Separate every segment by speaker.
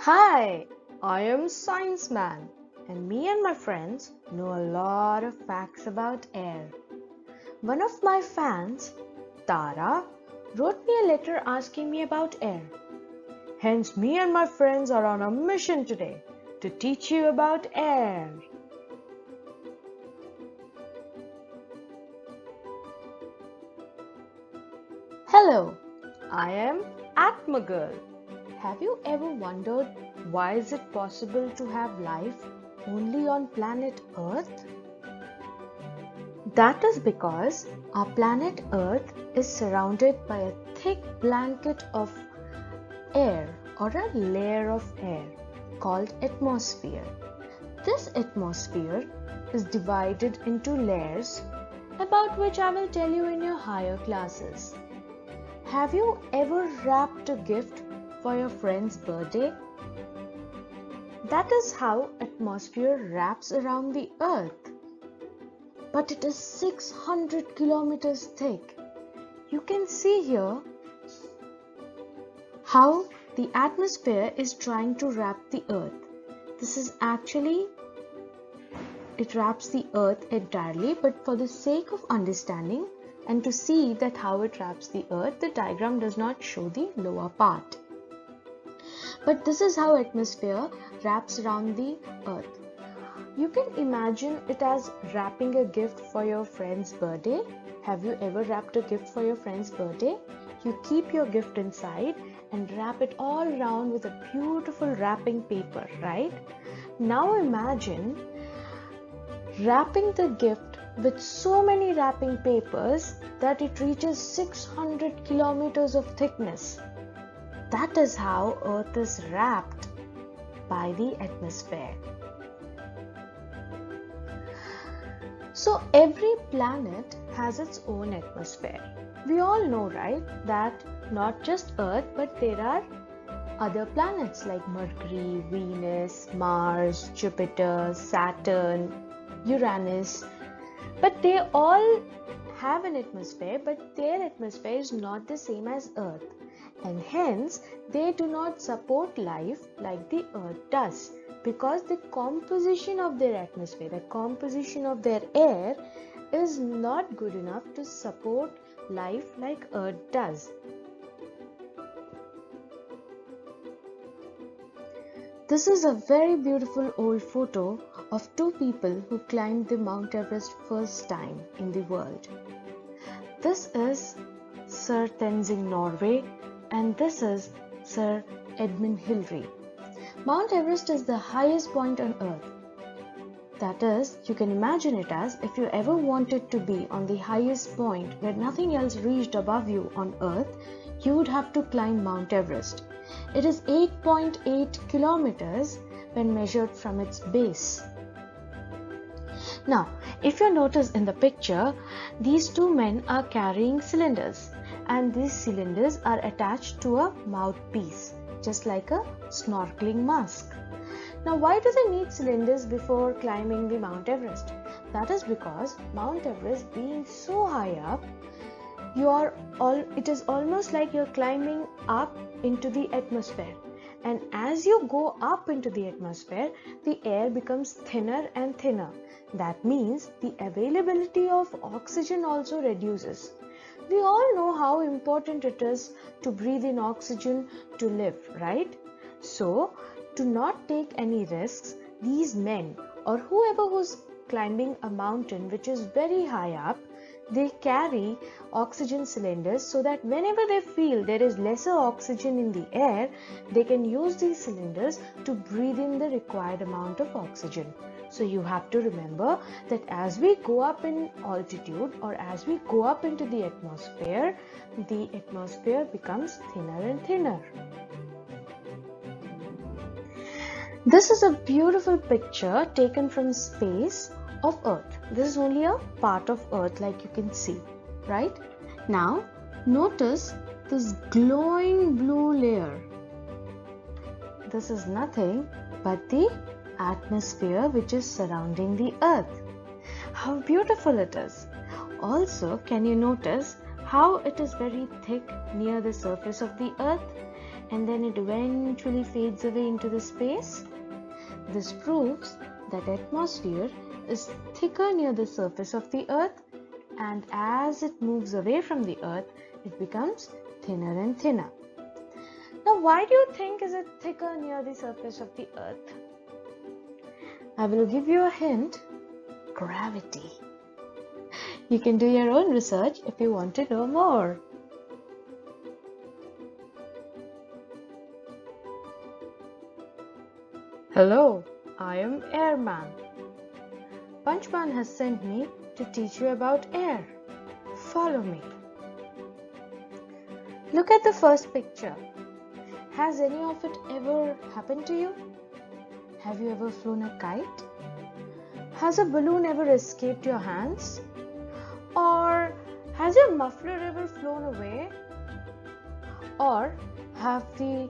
Speaker 1: Hi, I am Science Man, and me and my friends know a lot of facts about air. One of my fans, Tara, wrote me a letter asking me about air. Hence, me and my friends are on a mission today to teach you about air. Hello, I am Atmagirl. Have you ever wondered why is it possible to have life only on planet Earth? That is because our planet Earth is surrounded by a thick blanket of air or a layer of air called atmosphere. This atmosphere is divided into layers about which I will tell you in your higher classes. Have you ever wrapped a gift for your friend's birthday? That is how atmosphere wraps around the earth. But it is 600 kilometers thick. You can see here how the atmosphere is trying to wrap the earth. This is actually, it wraps the earth entirely, but for the sake of understanding and to see that how it wraps the earth, the diagram does not show the lower part. But this is how atmosphere wraps around the earth. You can imagine it as wrapping a gift for your friend's birthday. Have you ever wrapped a gift for your friend's birthday? You keep your gift inside and wrap it all around with a beautiful wrapping paper, right? Now imagine wrapping the gift with so many wrapping papers that it reaches 600 kilometers of thickness. That is how Earth is wrapped by the atmosphere. So every planet has its own atmosphere. We all know, right, that not just Earth, but there are other planets like Mercury, Venus, Mars, Jupiter, Saturn, Uranus. But they all have an atmosphere, but their atmosphere is not the same as Earth. And hence, they do not support life like the Earth does. Because the composition of their atmosphere, the composition of their air is not good enough to support life like Earth does. This is a very beautiful old photo of two people who climbed the Mount Everest first time in the world. This is Sir Tenzing Norgay and this is Sir Edmund Hillary. Mount Everest is the highest point on Earth. That is, you can imagine it as if you ever wanted to be on the highest point where nothing else reached above you on Earth, you would have to climb Mount Everest. It is 8.8 kilometers when measured from its base. Now, if you notice in the picture, these two men are carrying cylinders and these cylinders are attached to a mouthpiece, just like a snorkeling mask. Now, why do they need cylinders before climbing the Mount Everest? That is because Mount Everest being so high up, it is almost like you're climbing up into the atmosphere. And as you go up into the atmosphere, the air becomes thinner and thinner. That means the availability of oxygen also reduces. We all know how important it is to breathe in oxygen to live, right? So, to not take any risks, these men or whoever who's climbing a mountain which is very high up, they carry oxygen cylinders so that whenever they feel there is lesser oxygen in the air, they can use these cylinders to breathe in the required amount of oxygen. So you have to remember that as we go up in altitude or as we go up into the atmosphere becomes thinner and thinner. This is a beautiful picture taken from space of Earth. This is only a part of Earth like you can see, right? Now, notice this glowing blue layer. This is nothing but the atmosphere which is surrounding the Earth. How beautiful it is. Also, can you notice how it is very thick near the surface of the Earth? and then it eventually fades away into the space? This proves that atmosphere is thicker near the surface of the earth, and as it moves away from the earth, it becomes thinner and thinner. Now, why do you think is it thicker near the surface of the earth? I will give you a hint. Gravity. You can do your own research if you want to know more. Hello, I am Airman. Punchman has sent me to teach you about air. Follow me. Look at the first picture. Has any of it ever happened to you? Have you ever flown a kite? Has a balloon ever escaped your hands? Or has your muffler ever flown away? Or have the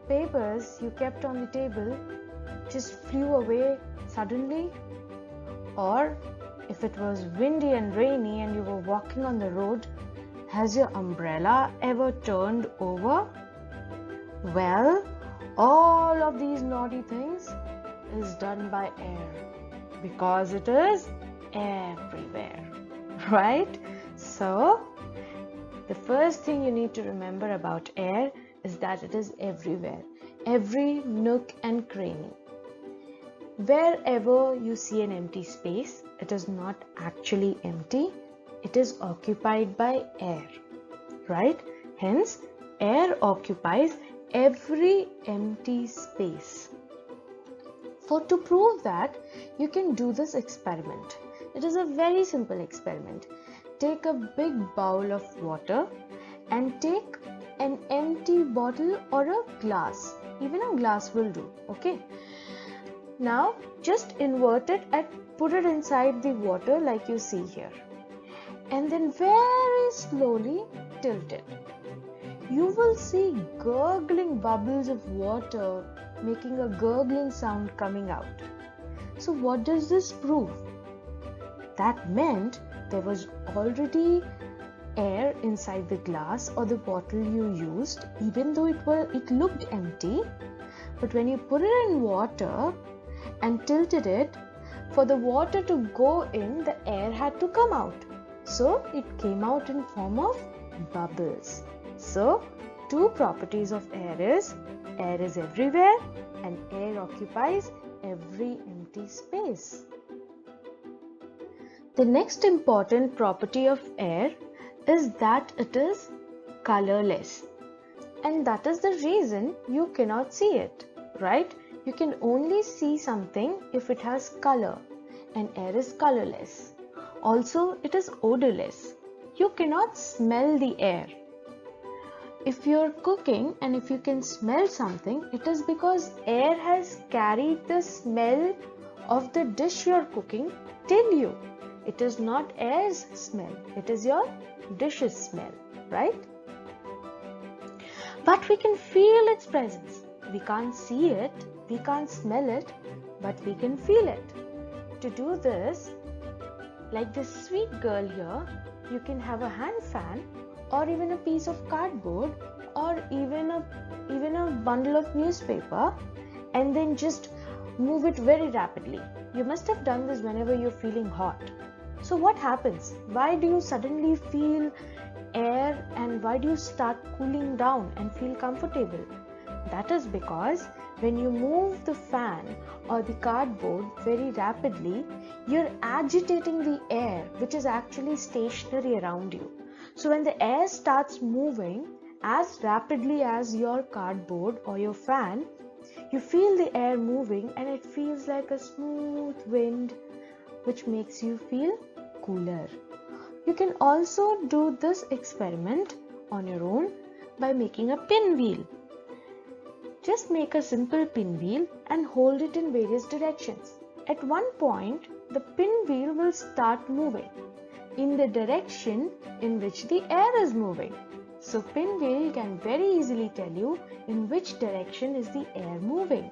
Speaker 1: papers you kept on the table just flew away suddenly? Or if it was windy and rainy and you were walking on the road, has your umbrella ever turned over? Well, all of these naughty things is done by air because it is everywhere, right? So, the first thing you need to remember about air is that it is everywhere, every nook and cranny. Wherever you see an empty space, it is not actually empty, it is occupied by air, right? Hence, air occupies every empty space. To prove that, you can do this experiment. It is a very simple experiment. Take a big bowl of water and take an empty bottle or a glass. Even a glass will do, okay? Now, just invert it and put it inside the water like you see here. And then very slowly tilt it. You will see gurgling bubbles of water making a gurgling sound coming out. So what does this prove? That meant there was already air inside the glass or the bottle you used, even though it looked empty. But when you put it in water and tilted it, for the water to go in, the air had to come out. So it came out in form of bubbles. So, two properties of air is everywhere and air occupies every empty space. The next important property of air is that it is colorless. And that is the reason you cannot see it, right? You can only see something if it has color, and air is colorless. Also, it is odorless. You cannot smell the air. If you're cooking and if you can smell something, it is because air has carried the smell of the dish you're cooking till you. It is not air's smell, it is your dish's smell, right? But we can feel its presence. We can't see it, we can't smell it, but we can feel it. To do this, like this sweet girl here, you can have a hand fan or even a piece of cardboard or even a bundle of newspaper and then just move it very rapidly. You must have done this whenever you're feeling hot. So what happens? Why do you suddenly feel air and why do you start cooling down and feel comfortable? That is because when you move the fan or the cardboard very rapidly, you're agitating the air which is actually stationary around you. So when the air starts moving as rapidly as your cardboard or your fan, you feel the air moving and it feels like a smooth wind which makes you feel cooler. You can also do this experiment on your own by making a pinwheel. Just make a simple pinwheel and hold it in various directions. At one point, the pinwheel will start moving in the direction in which the air is moving. So pinwheel can very easily tell you in which direction is the air moving.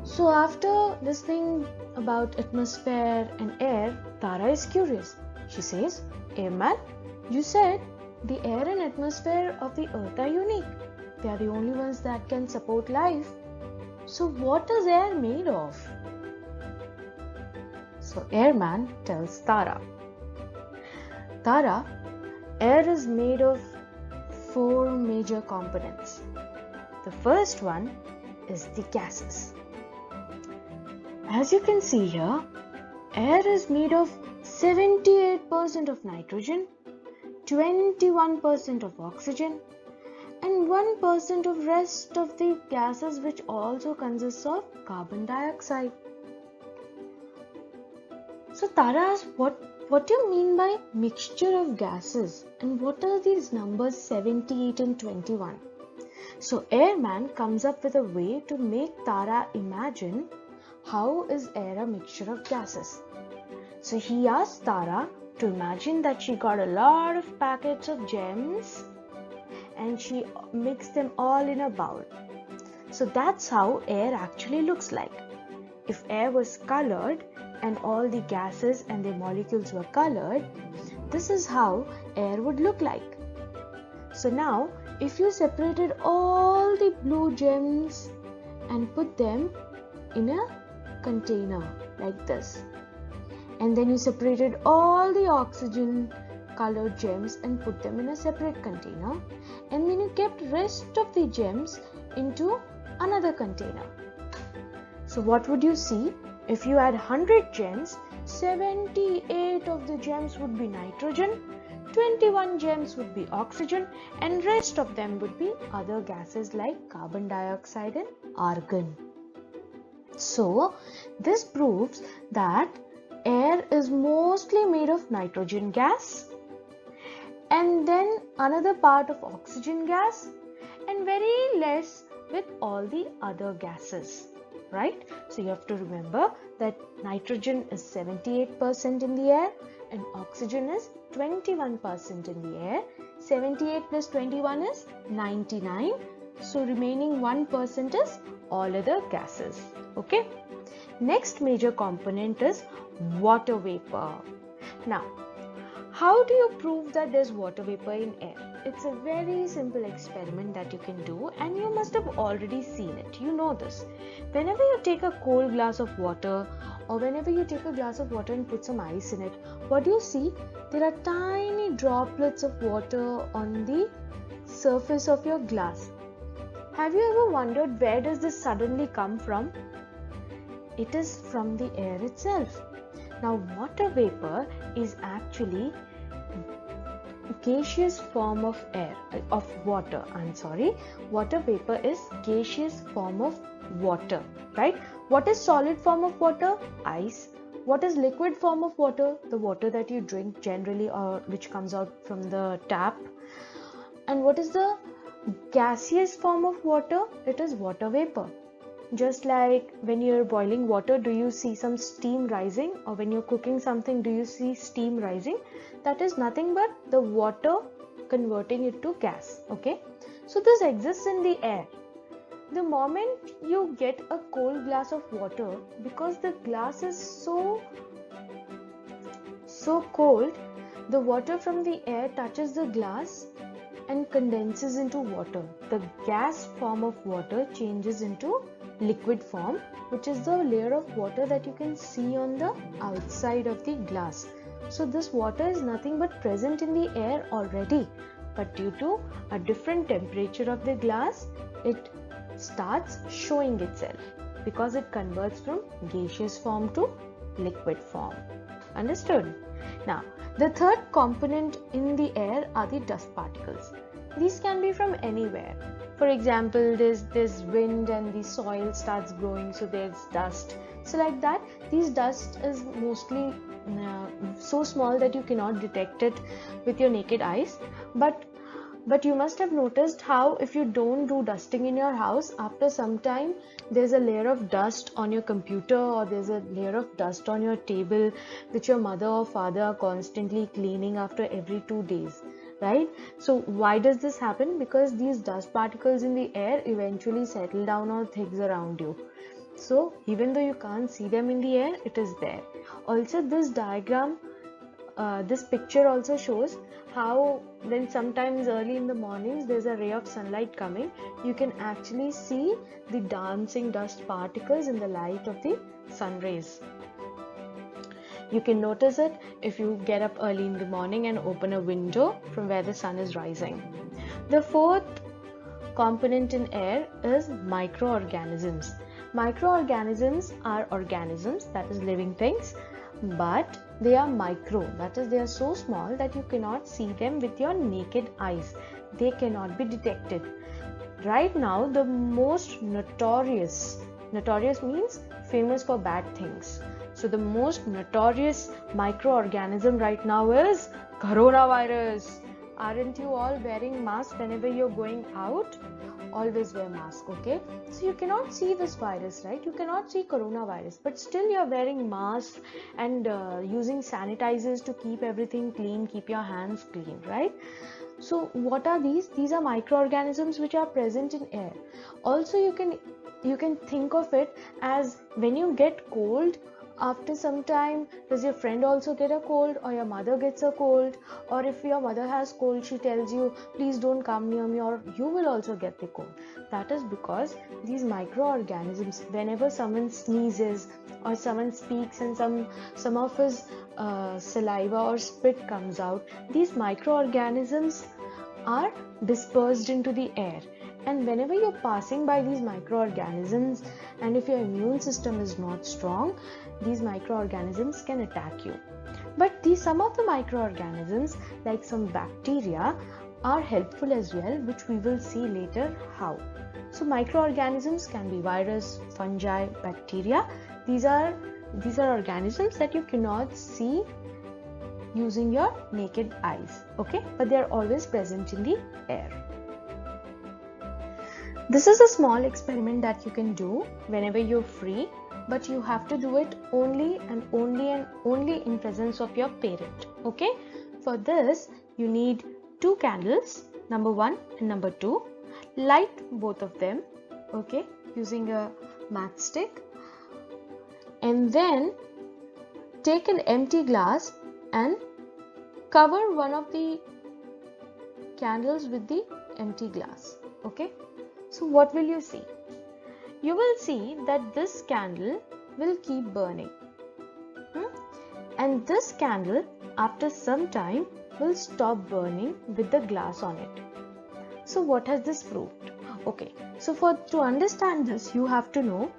Speaker 1: So after listening about atmosphere and air, Tara is curious. She says, Airman, you said the air and atmosphere of the earth are unique. They are the only ones that can support life. So what is air made of? So Airman tells Tara, Tara, air is made of 4 major components. The first one is the gases. As you can see here, air is made of 78% of nitrogen, 21% of oxygen, and 1% of rest of the gases, which also consists of carbon dioxide. So Tara asks, what do you mean by mixture of gases, and what are these numbers 78 and 21? So Airman comes up with a way to make Tara imagine how is air a mixture of gases. So he asks Tara to imagine that she got a lot of packets of gems and she mixed them all in a bowl. So that's how air actually looks like. If air was colored and all the gases and the molecules were colored, this is how air would look like. So now, if you separated all the blue gems and put them in a container like this, and then you separated all the oxygen colored gems and put them in a separate container, and then you kept rest of the gems into another container. So what would you see? If you had 100 gems, 78 of the gems would be nitrogen, 21 gems would be oxygen, and rest of them would be other gases like carbon dioxide and argon. So this proves that air is mostly made of nitrogen gas, and then another part of oxygen gas, and very less with all the other gases, right? So you have to remember that nitrogen is 78% in the air and oxygen is 21% in the air. 78 plus 21 is 99. So remaining 1% is all other gases. Okay. Next major component is water vapor. Now, how do you prove that there's water vapor in air? It's a very simple experiment that you can do, and you must have already seen it. You know this. Whenever you take a cold glass of water, or whenever you take a glass of water and put some ice in it, what do you see? There are tiny droplets of water on the surface of your glass. Have you ever wondered where does this suddenly come from? It is from the air itself. Now, water vapor is actually gaseous form of water. Water vapor is gaseous form of water, right? What is solid form of water? Ice. What is liquid form of water? The water that you drink generally, or which comes out from the tap. And what is the gaseous form of water? It is water vapor. Just like when you're boiling water, do you see some steam rising? Or when you're cooking something, do you see steam rising? That is nothing but the water converting it to gas. Okay, so this exists in the air. The moment you get a cold glass of water, because the glass is so cold, the water from the air touches the glass and condenses into water. The gas form of water changes into liquid form, which is the layer of water that you can see on the outside of the glass. So this water is nothing but present in the air already, but due to a different temperature of the glass, it starts showing itself because it converts from gaseous form to liquid form. Understood? Now, the third component in the air are the dust particles. These can be from anywhere. For example, there's wind and the soil starts growing, so there's dust. So like that, these dust is mostly so small that you cannot detect it with your naked eyes. But you must have noticed how if you don't do dusting in your house, after some time there's a layer of dust on your computer, or there's a layer of dust on your table, which your mother or father are constantly cleaning after every 2 days. Right? So why does this happen? Because these dust particles in the air eventually settle down on things around you. So even though you can't see them in the air, it is there. Also, this diagram, this picture also shows how when sometimes early in the mornings there's a ray of sunlight coming, you can actually see the dancing dust particles in the light of the sun rays. You can notice it if you get up early in the morning and open a window from where the sun is rising. The fourth component in air is microorganisms. Microorganisms are organisms, that is living things, but they are micro, that is they are so small that you cannot see them with your naked eyes. They cannot be detected. Right now, the most notorious means famous for bad things. So the most notorious microorganism right now is coronavirus. Aren't you all wearing masks whenever you're going out? Always wear mask, okay? So you cannot see this virus, right? You cannot see coronavirus, but still you're wearing masks and using sanitizers to keep everything clean, keep your hands clean, right? So what are these? These are microorganisms which are present in air. Also, you can think of it as when you get cold, after some time, does your friend also get a cold, or your mother gets a cold, or if your mother has cold, she tells you, please don't come near me, or you will also get the cold. That is because these microorganisms, whenever someone sneezes or someone speaks and some of his saliva or spit comes out, these microorganisms are dispersed into the air. And whenever you're passing by these microorganisms, and if your immune system is not strong, these microorganisms can attack you. But some of the microorganisms, like some bacteria, are helpful as well, which we will see later how. So microorganisms can be virus, fungi, bacteria. These are organisms that you cannot see using your naked eyes, okay? But they are always present in the air. This is a small experiment that you can do whenever you're free, but you have to do it only in presence of your parent, okay? For this, you need 2 candles, number 1 and number 2. Light both of them, okay, using a matchstick, and then take an empty glass and cover one of the candles with the empty glass, okay? So what will you see? You will see that this candle will keep burning, and this candle after some time will stop burning with the glass on it. So what has this proved? Okay, so to understand this, you have to know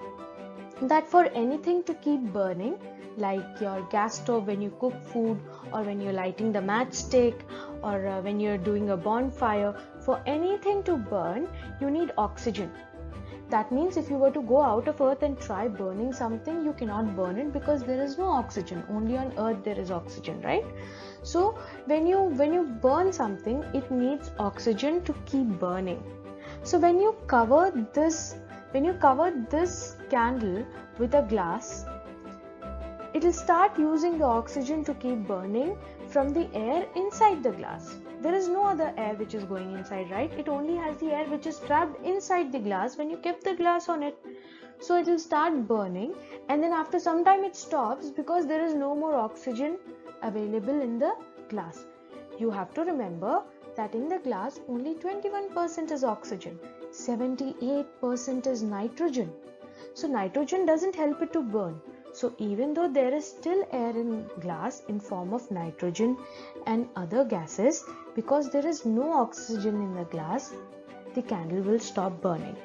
Speaker 1: that for anything to keep burning, like your gas stove when you cook food, or when you're lighting the matchstick, or when you're doing a bonfire, for anything to burn, you need oxygen. That means if you were to go out of earth and try burning something, you cannot burn it because there is no oxygen. Only on earth there is oxygen, right? So when you burn something, it needs oxygen to keep burning. So when you cover this candle with a glass, it will start using the oxygen to keep burning from the air inside the glass. There is no other air which is going inside, right? It only has the air which is trapped inside the glass when you kept the glass on it. So it will start burning, and then after some time it stops because there is no more oxygen available in the glass. You have to remember that in the glass only 21% is oxygen, 78% is nitrogen. So nitrogen doesn't help it to burn. So even though there is still air in glass in form of nitrogen and other gases, because there is no oxygen in the glass, the candle will stop burning.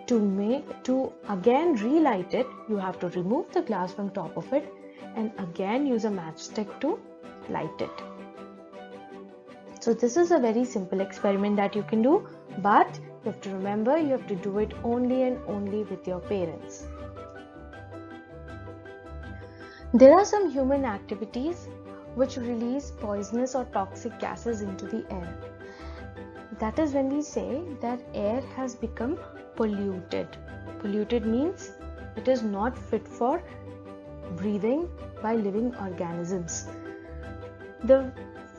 Speaker 1: To again relight it, you have to remove the glass from top of it and again use a matchstick to light it. So this is a very simple experiment that you can do, but you have to remember, you have to do it only and only with your parents. There are some human activities which release poisonous or toxic gases into the air. That is when we say that air has become polluted. Polluted means it is not fit for breathing by living organisms. The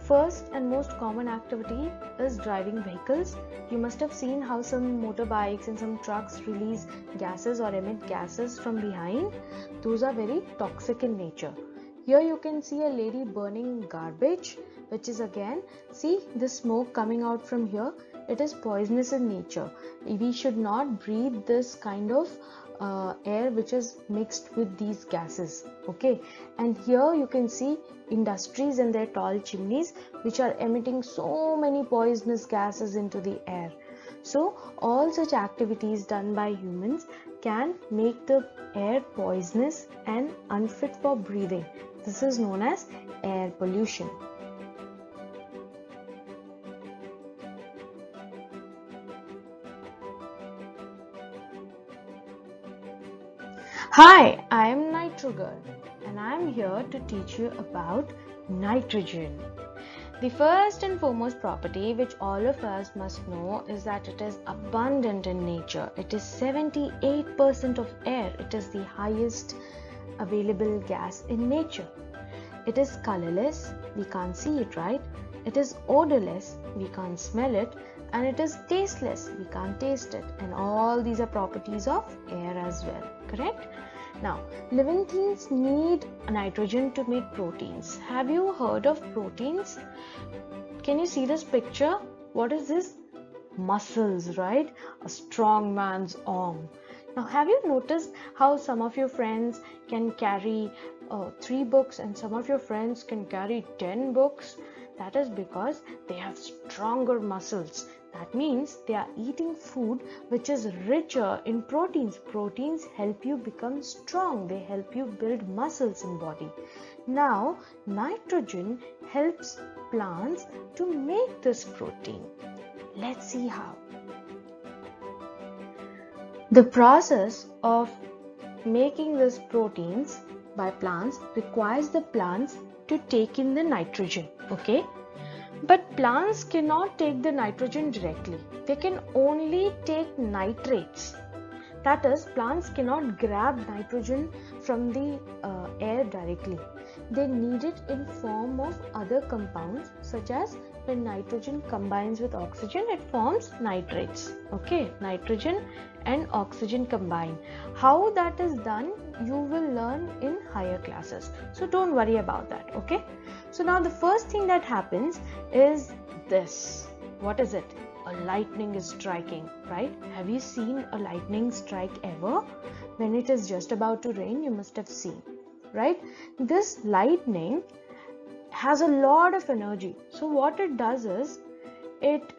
Speaker 1: first and most common activity is driving vehicles. You must have seen how some motorbikes and some trucks release gases or emit gases from behind. Those are very toxic in nature. Here you can see a lady burning garbage, which is again, see the smoke coming out from here. It is poisonous in nature. We should not breathe this kind of air which is mixed with these gases. Okay, and here you can see industries and their tall chimneys which are emitting so many poisonous gases into the air. So all such activities done by humans can make the air poisonous and unfit for breathing. This is known as air pollution. Hi, I am Nitrogirl and I am here to teach you about nitrogen. The first and foremost property which all of us must know is that it is abundant in nature. It is 78% of air. It is the highest available gas in nature. It is colorless. We can't see it, right? It is odorless. We can't smell it. And it is tasteless. We can't taste it. And all these are properties of air as well. Correct? Now, living things need nitrogen to make proteins. Have you heard of proteins? Can you see this picture? What is this? Muscles, right? A strong man's arm. Now, have you noticed how some of your friends can carry 3 books and some of your friends can carry 10 books? That is because they have stronger muscles. That means they are eating food which is richer in proteins. Proteins help you become strong. They help you build muscles in body. Now, nitrogen helps plants to make this protein. Let's see how. The process of making these proteins by plants requires the plants to take in the nitrogen. Okay? But plants cannot take the nitrogen directly. They can only take nitrates. That is, plants cannot grab nitrogen from the air directly. They need it in form of other compounds, such as when nitrogen combines with oxygen, it forms nitrates. Okay, nitrogen and oxygen combine. How that is done, you will learn in higher classes. So don't worry about that. Okay. So now the first thing that happens is this. What is it? A lightning is striking, right? Have you seen a lightning strike ever? When it is just about to rain, you must have seen, right? This lightning has a lot of energy. So what it does is, it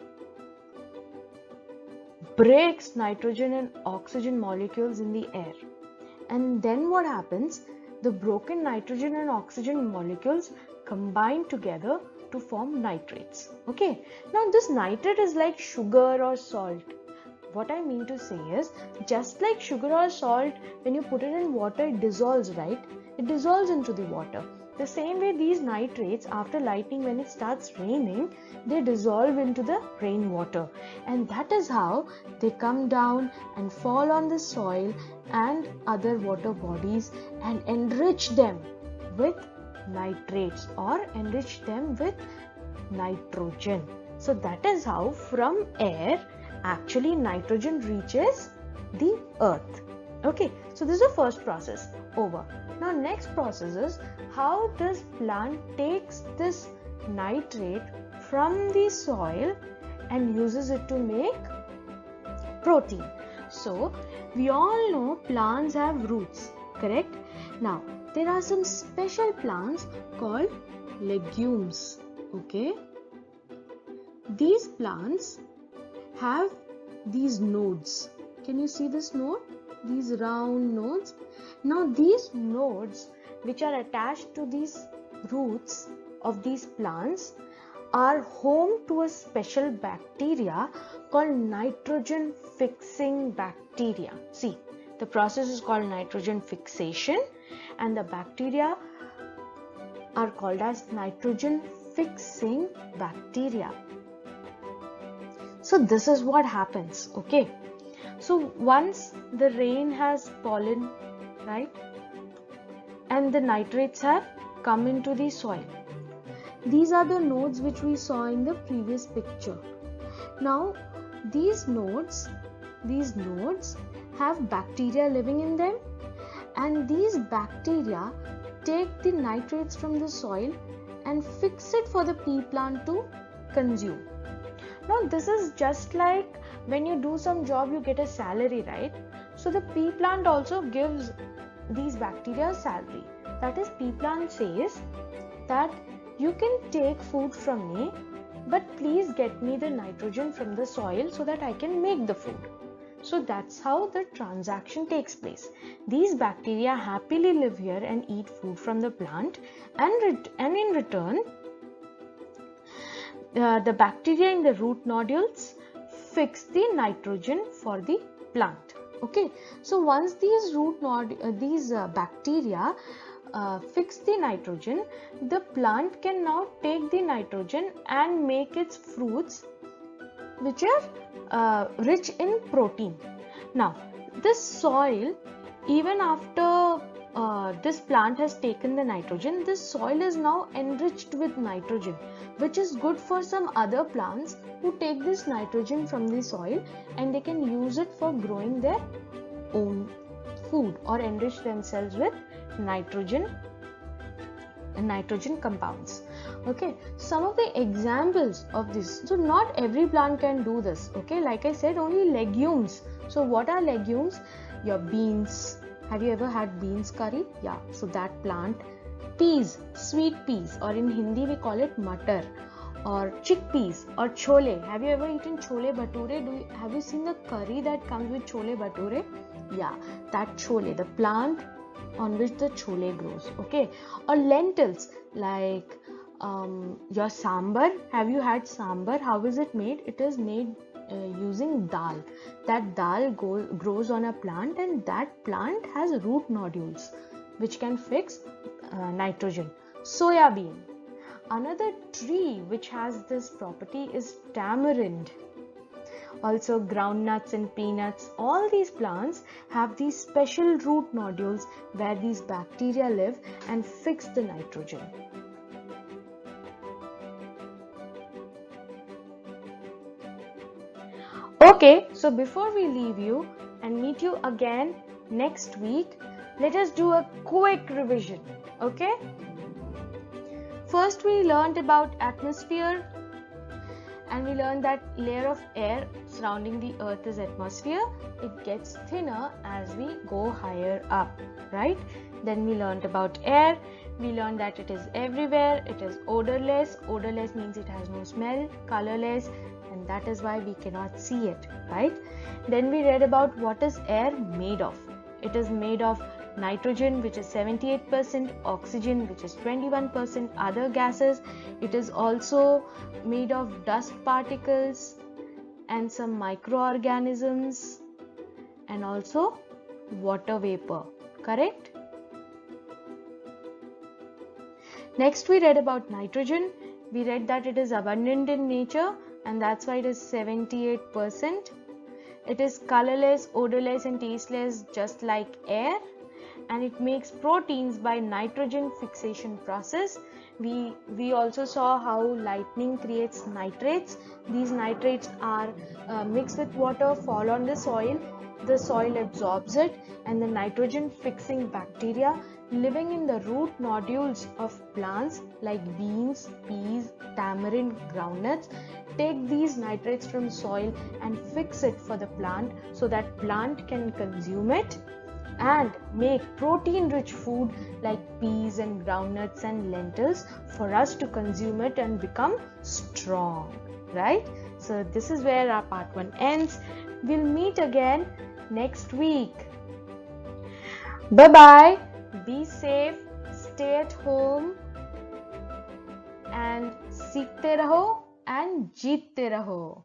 Speaker 1: breaks nitrogen and oxygen molecules in the air. And then what happens? The broken nitrogen and oxygen molecules combine together to form nitrates. Okay. Now this nitrate is like sugar or salt. What I mean to say is, just like sugar or salt, when you put it in water, it dissolves, right? It dissolves into the water. The same way these nitrates, after lightning, when it starts raining, they dissolve into the rainwater. And that is how they come down and fall on the soil and other water bodies and enrich them with nitrates or enrich them with nitrogen. So that is how from air actually nitrogen reaches the earth. Okay, so this is the first process over. Now next process is how this plant takes this nitrate from the soil and uses it to make protein. So we all know plants have roots, correct? Now there are some special plants called legumes. Okay, these plants have these nodes. Can you see this node? These round nodes. Now these nodes, which are attached to these roots of these plants, are home to a special bacteria called nitrogen fixing bacteria. See, the process is called nitrogen fixation and the bacteria are called as nitrogen fixing bacteria. So this is what happens. Okay. So once the rain has fallen, right, and the nitrates have come into the soil, These are the nodes which we saw in the previous picture. Now these nodes have bacteria living in them, and these bacteria take the nitrates from the soil and fix it for the pea plant to consume. Now this is just like when you do some job, you get a salary, right? So the pea plant also gives these bacteria salary. That is, pea plant says that you can take food from me, but please get me the nitrogen from the soil so that I can make the food. So that's how the transaction takes place. These bacteria happily live here and eat food from the plant, and in return, the bacteria in the root nodules fix the nitrogen for the plant. Okay, so once these bacteria fix the nitrogen, the plant can now take the nitrogen and make its fruits which are rich in protein. Now this soil, even after this plant has taken the nitrogen, this soil is now enriched with nitrogen, which is good for some other plants who take this nitrogen from the soil and they can use it for growing their own food or enrich themselves with nitrogen compounds. Okay, some of the examples of this. So not every plant can do this. Okay, like I said, only legumes. So what are legumes? Your beans. Have you ever had beans curry? Yeah, so that plant. Peas, sweet peas, or in Hindi we call it matar, or chickpeas or chole. Have you ever eaten chole bhature? Have you seen the curry that comes with chole bhature? Yeah, that chole, the plant on which the chole grows. Okay, or lentils, like your sambar. Have you had sambar? How is it made? It is made using dal. That dal grows on a plant, and that plant has root nodules which can fix nitrogen. Soya bean. Another tree which has this property is tamarind. Also groundnuts and peanuts. All these plants have these special root nodules where these bacteria live and fix the nitrogen. Okay, so before we leave you and meet you again next week, let us do a quick revision. Okay? First we learned about atmosphere, and we learned that layer of air surrounding the earth is atmosphere. It gets thinner as we go higher up, right? Then we learned about air. We learned that it is everywhere. It is odorless. Odorless means it has no smell. Colorless, and that is why we cannot see it, right? Then we read about what is air made of. It is made of nitrogen, which is 78%, oxygen, which is 21%, other gases. It is also made of dust particles and some microorganisms, and also water vapor, correct? Next we read about nitrogen. We read that it is abundant in nature, and that's why it is 78%. It is colorless, odorless and tasteless, just like air, and it makes proteins by nitrogen fixation process. We also saw how lightning creates nitrates. These nitrates are mixed with water, fall on the soil absorbs it, and the nitrogen fixing bacteria living in the root nodules of plants like beans, peas, tamarind, groundnuts take these nitrates from soil and fix it for the plant so that plant can consume it and make protein rich food like peas and groundnuts and lentils for us to consume it and become strong, right? So this is where our part 1 ends. We'll meet again next week. Bye bye. Be safe, stay at home, and सीखते रहो and जीतते रहो.